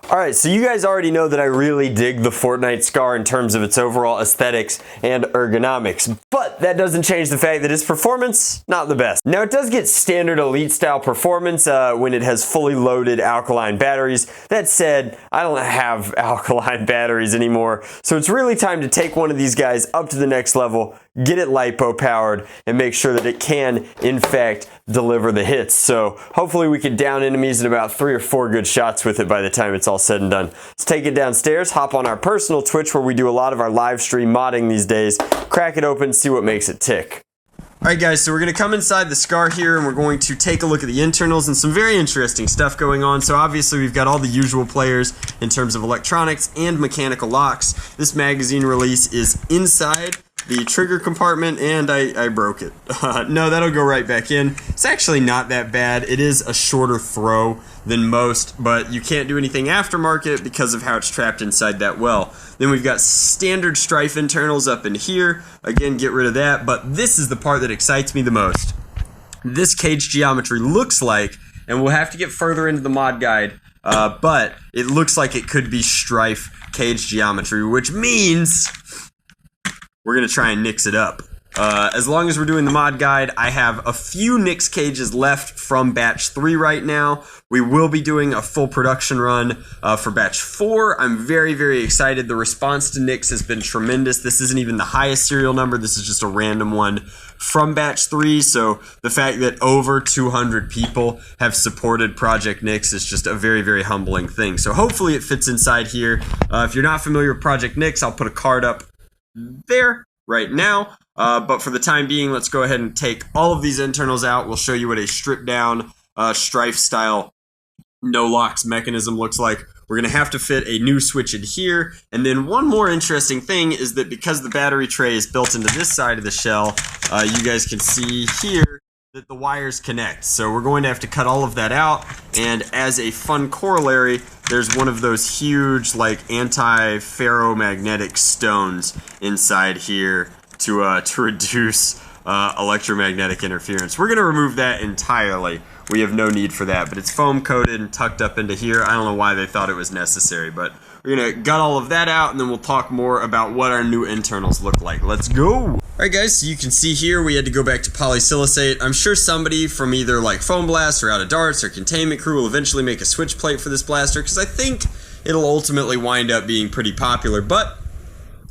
Alright, so you guys already know that I really dig the Fortnite Scar in terms of its overall aesthetics and ergonomics, but that doesn't change the fact that its performance, not the best. Now it does get standard elite style performance when it has fully loaded alkaline batteries. That said, I don't have alkaline batteries anymore, so it's really time to take one of these guys up to the next level, get it lipo powered, and make sure that it can, in fact, deliver the hits. So hopefully we can down enemies in about 3 or 4 good shots with it by the time it's all said and done. Let's take it downstairs, hop on our personal Twitch where we do a lot of our live stream modding these days, crack it open, see what makes it tick. Alright guys, so we're going to come inside the Scar here and we're going to take a look at the internals and some very interesting stuff going on. So obviously we've got all the usual players in terms of electronics and mechanical locks. This magazine release is inside the trigger compartment, and I broke it. No, that'll go right back in. It's actually not that bad. It is a shorter throw than most, but you can't do anything aftermarket because of how it's trapped inside that well. Then we've got standard Strife internals up in here. Again, get rid of that, but this is the part that excites me the most. This cage geometry looks like, and we'll have to get further into the mod guide, but it looks like it could be Strife cage geometry, which means we're going to try and nix it up. As long as we're doing the mod guide, I have a few Nix cages left from batch 3 right now. We will be doing a full production run for batch 4. I'm very, very excited. The response to Nix has been tremendous. This isn't even the highest serial number. This is just a random one from batch 3. So the fact that over 200 people have supported Project Nix is just a very, very humbling thing. So hopefully it fits inside here. If you're not familiar with Project Nix, I'll put a card up there right now, but for the time being, let's go ahead and take all of these internals out. We'll show you what a stripped down Strife style no locks mechanism looks like. We're going to have to fit a new switch in here, and then one more interesting thing is that because the battery tray is built into this side of the shell, you guys can see here that the wires connect. So we're going to have to cut all of that out, and as a fun corollary, there's one of those huge like anti-ferromagnetic stones inside here to reduce electromagnetic interference. We're going to remove that entirely. We have no need for that, but it's foam coated and tucked up into here. I don't know why they thought it was necessary, but we're going to gut all of that out, and then we'll talk more about what our new internals look like. Let's go! Alright guys, so you can see here we had to go back to polysilicate. I'm sure somebody from either like Foam Blast or Out of Darts or Containment Crew will eventually make a switch plate for this blaster, because I think it'll ultimately wind up being pretty popular, but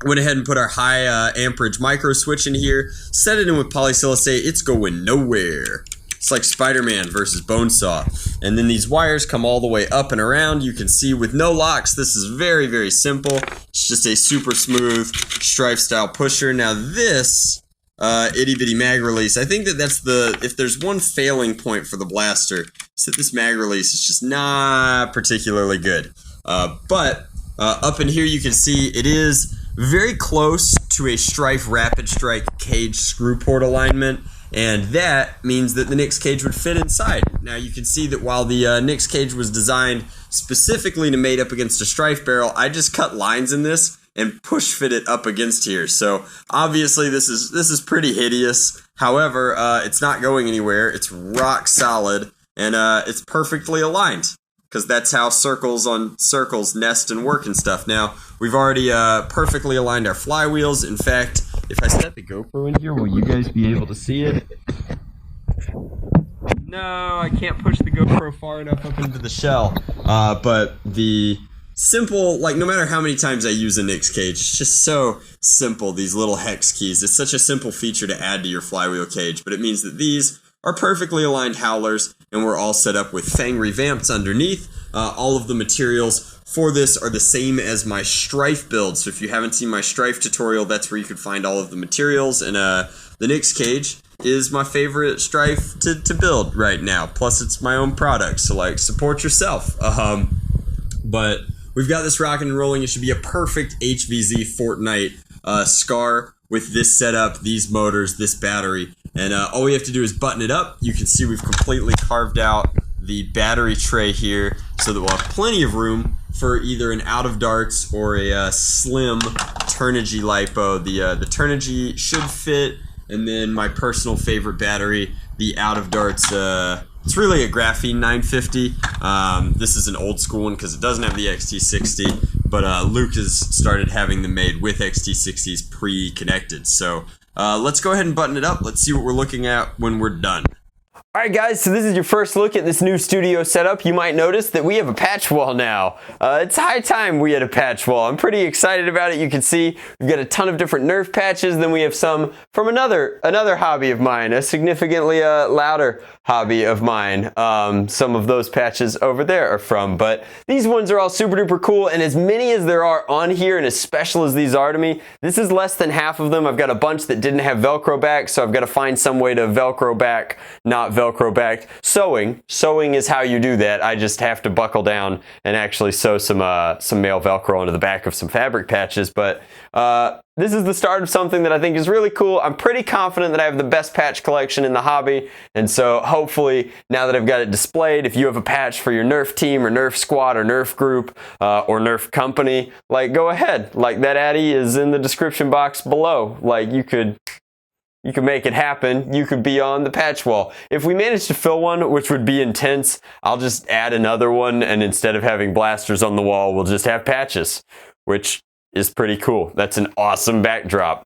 went ahead and put our high amperage micro switch in here, set it in with polysilicate. It's going nowhere. It's like Spider-Man versus Bonesaw. And then these wires come all the way up and around. You can see with no locks, this is very, very simple. It's just a super smooth Strife style pusher. Now this itty bitty mag release, I think that that's if there's one failing point for the blaster, it's that this mag release is just not particularly good. But up in here you can see it is very close to a Strife Rapid Strike cage screw port alignment. And that means that the Nix cage would fit inside. Now you can see that while the Nix cage was designed specifically to mate up against a Strife barrel, I just cut lines in this and push fit it up against here. So obviously this is pretty hideous. However, it's not going anywhere. It's rock solid, and it's perfectly aligned, because that's how circles on circles nest and work and stuff. Now we've already perfectly aligned our flywheels. In fact, if I set the GoPro in here, will you guys be able to see it? No, I can't push the GoPro far enough up into the shell. But the simple, like no matter how many times I use a Nix cage, it's just so simple, these little hex keys. It's such a simple feature to add to your flywheel cage, but it means that these are perfectly aligned howlers, and we're all set up with Fang revamps underneath. All of the materials for this are the same as my Strife build, so if you haven't seen my Strife tutorial, that's where you can find all of the materials, and the Nix cage is my favorite Strife to build right now, plus it's my own product, so like, support yourself. But we've got this rocking and rolling. It should be a perfect HVZ Fortnite Scar with this setup, these motors, this battery, and all we have to do is button it up. You can see we've completely carved out the battery tray here so that we'll have plenty of room for either an Out of Darts or a slim Turnigy LiPo. The Turnigy should fit, and then my personal favorite battery, the Out of Darts It's really a graphene 950. This is an old school one because it doesn't have the XT60, but Luke has started having them made with XT60s pre-connected. So let's go ahead and button it up. Let's see what we're looking at when we're done. Alright guys, so this is your first look at this new studio setup. You might notice that we have a patch wall now. It's high time we had a patch wall. I'm pretty excited about it. You can see we've got a ton of different Nerf patches. Then we have some from another hobby of mine, a significantly louder hobby of mine. Some of those patches over there are from, but these ones are all super duper cool, and as many as there are on here, and as special as these are to me, this is less than half of them. I've got a bunch that didn't have Velcro back, so I've got to find some way to Velcro back, not Velcro back. Sewing is how you do that. I just have to buckle down and actually sew some male Velcro onto the back of some fabric patches, but this is the start of something that I think is really cool. I'm pretty confident that I have the best patch collection in the hobby, and so hopefully now that I've got it displayed, if you have a patch for your Nerf team or Nerf squad or Nerf group or Nerf company, like, go ahead. Like, that Addy is in the description box below. Like, you could make it happen. You could be on the patch wall. If we manage to fill one, which would be intense, I'll just add another one, and instead of having blasters on the wall, we'll just have patches, which is pretty cool. That's an awesome backdrop.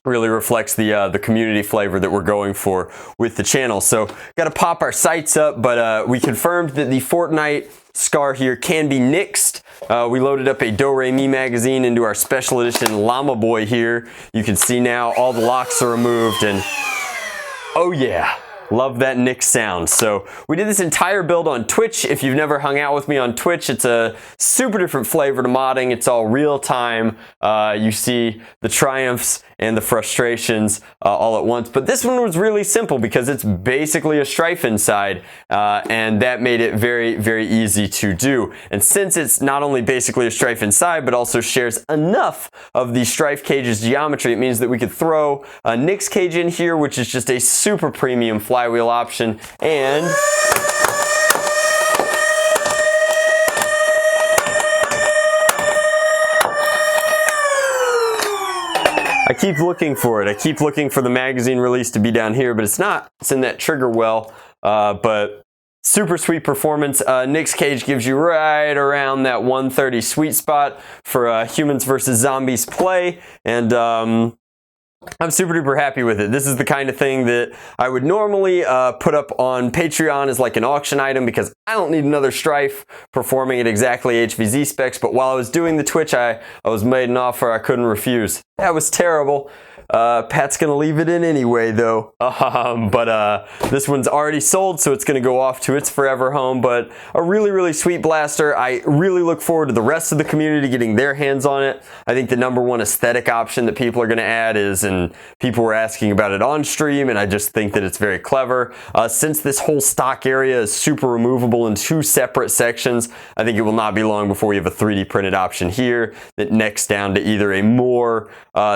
Really reflects the community flavor that we're going for with the channel. So got to pop our sights up, but we confirmed that the Fortnite scar here can be nixed. We loaded up a Do-Re-Mi magazine into our special edition Llama Boy here. You can see now all the locks are removed, and oh yeah, love that Nick sound. So we did this entire build on Twitch. If you've never hung out with me on Twitch, it's a super different flavor to modding. It's all real time. You see the triumphs and the frustrations all at once. But this one was really simple because it's basically a strife inside, and that made it very, very easy to do. And since it's not only basically a strife inside, but also shares enough of the strife cage's geometry, it means that we could throw a Nick's cage in here, which is just a super premium flywheel option, and I keep looking for it. I keep looking for the magazine release to be down here, but it's not. It's in that trigger well, but super sweet performance. Nick's cage gives you right around that 130 sweet spot for humans versus zombies play, and I'm super duper happy with it. This is the kind of thing that I would normally put up on Patreon as like an auction item because I don't need another strife performing at exactly HVZ specs, but while I was doing the Twitch, I was made an offer I couldn't refuse. That was terrible. Pat's gonna leave it in anyway though, but this one's already sold, so it's gonna go off to its forever home. But a really, really sweet blaster. I really look forward to the rest of the community getting their hands on it. I think the #1 aesthetic option that people are gonna add is, and people were asking about it on stream, and I just think that it's very clever. Since this whole stock area is super removable in 2 separate sections, I think it will not be long before we have a 3D printed option here that necks down to either a more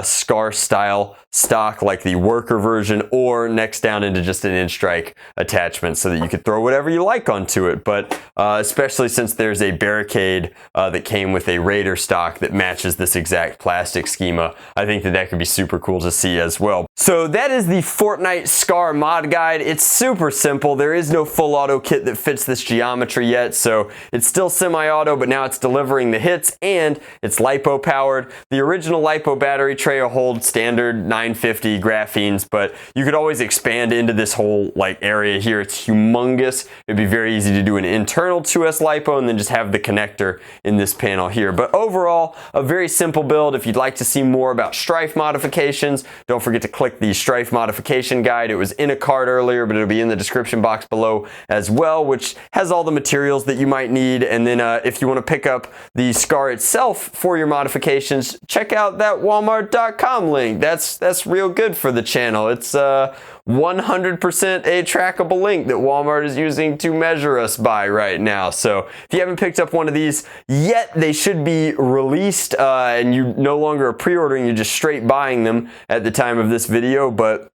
scar style stock like the worker version, or next down into just an in-strike attachment so that you could throw whatever you like onto it. But especially since there's a barricade that came with a Raider stock that matches this exact plastic schema, I think that that could be super cool to see as well. So that is the Fortnite Scar mod guide. It's super simple. There is no full auto kit that fits this geometry yet, so it's still semi-auto, but now it's delivering the hits, and it's LiPo powered. The original LiPo battery tray will hold standard 950 graphenes, but you could always expand into this whole like area here. It's humongous. It'd be very easy to do an internal 2S LiPo and then just have the connector in this panel here. But overall, a very simple build. If you'd like to see more about strife modifications, don't forget to click the strife modification guide. It was in a card earlier, but it'll be in the description box below as well, which has all the materials that you might need. And then if you want to pick up the Scar itself for your modifications, check out that Walmart.com link. That's real good for the channel. It's 100% a trackable link that Walmart is using to measure us by right now. So if you haven't picked up one of these yet, they should be released, and you no longer are pre-ordering, you're just straight buying them at the time of this video. But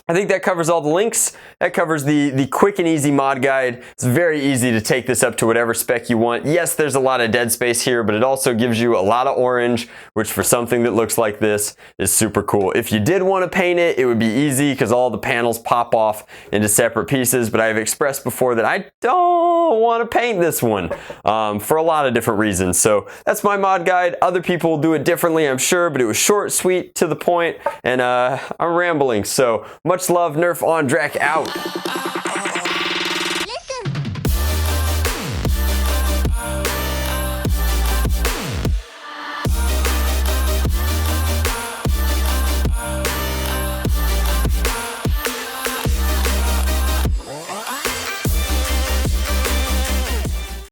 I think that covers all the links. That covers the quick and easy mod guide. It's very easy to take this up to whatever spec you want. Yes, there's a lot of dead space here, but it also gives you a lot of orange, which for something that looks like this is super cool. If you did want to paint it, it would be easy because all the panels pop off into separate pieces, but I've expressed before that I don't want to paint this one for a lot of different reasons. So that's my mod guide. Other people will do it differently, I'm sure, but it was short, sweet, to the point, and I'm rambling. So much love, Nerf on Drac out.